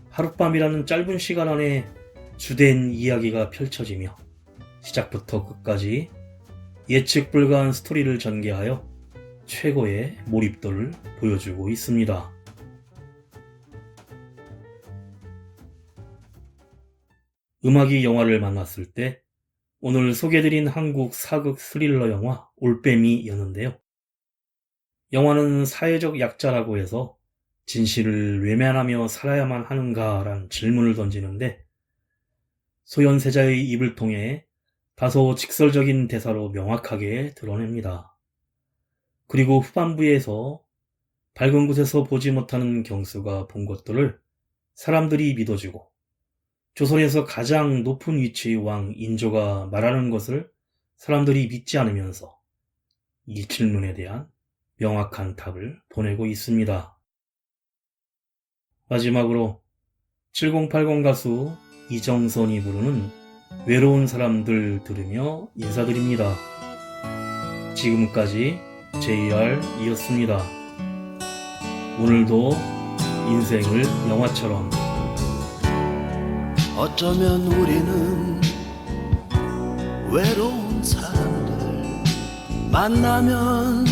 [SPEAKER 1] 하룻밤이라는 짧은 시간 안에 주된 이야기가 펼쳐지며 시작부터 끝까지 예측 불가한 스토리를 전개하여 최고의 몰입도를 보여주고 있습니다. 음악이 영화를 만났을 때 오늘 소개해드린 한국 사극 스릴러 영화 올빼미였는데요. 영화는 사회적 약자라고 해서 진실을 외면하며 살아야만 하는가라는 질문을 던지는데 소현세자의 입을 통해 다소 직설적인 대사로 명확하게 드러냅니다. 그리고 후반부에서 밝은 곳에서 보지 못하는 경수가 본 것들을 사람들이 믿어주고 조선에서 가장 높은 위치의 왕 인조가 말하는 것을 사람들이 믿지 않으면서 이 질문에 대한 명확한 답을 보내고 있습니다. 마지막으로 7080 가수 이정선이 부르는 외로운 사람들 들으며 인사드립니다. 지금까지 JR이었습니다. 오늘도 인생을 영화처럼
[SPEAKER 6] 어쩌면 우리는 외로운 사람들 만나면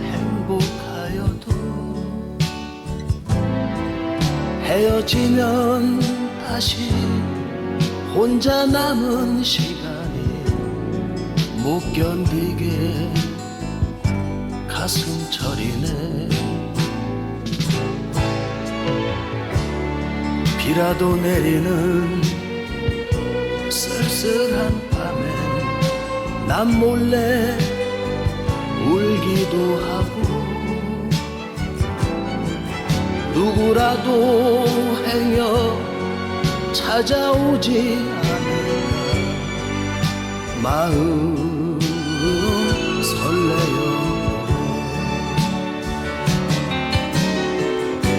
[SPEAKER 6] 행복하여도 헤어지면 다시 혼자 남은 시간이 못 견디게 가슴 저리네. 비라도 내리는 쓸쓸한 밤엔 난 몰래 울기도 하고 누구라도 행여 찾아오지 않을까 마음 설레요.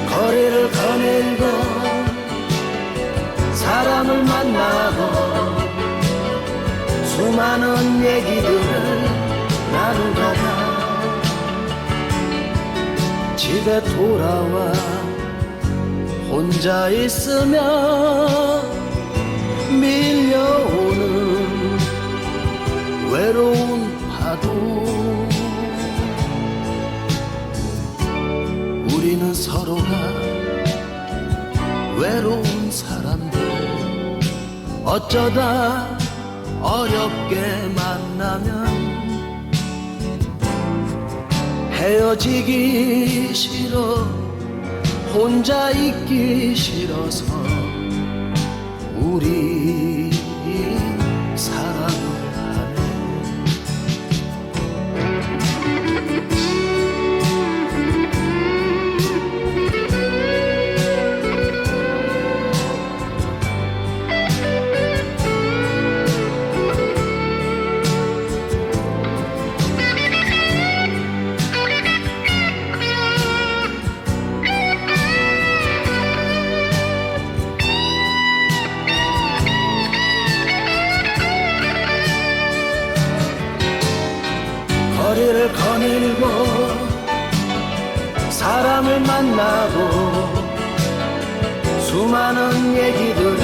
[SPEAKER 6] 거리를 거닐고 사람을 만나고 수많은 얘기들을 나누다가 집에 돌아와 혼자 있으면 밀려오는 외로운 파도. 우리는 서로가 외로운 사람들 어쩌다 어렵게 만나면 헤어지기 싫어 혼자 있기 싫어서 우리 사랑을 하네. 거리를 거닐고 사람을 만나고 수많은 얘기들을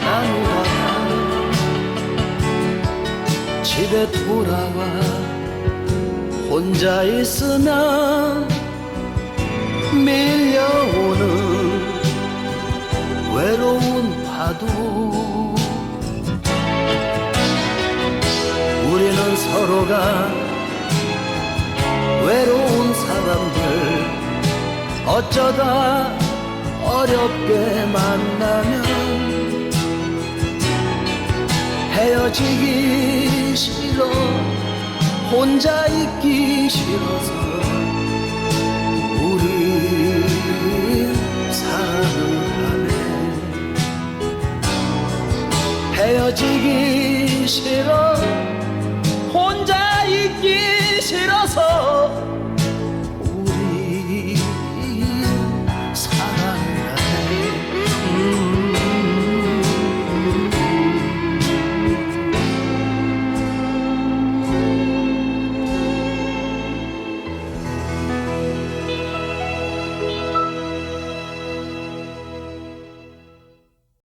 [SPEAKER 6] 나누다가 집에 돌아와 혼자 있으면 밀려오는 외로운 파도. 우리는 서로가 외로운 사람들 어쩌다 어렵게 만나면 헤어지기 싫어 혼자 있기 싫어서 우리 사랑을 하네. 헤어지기 싫어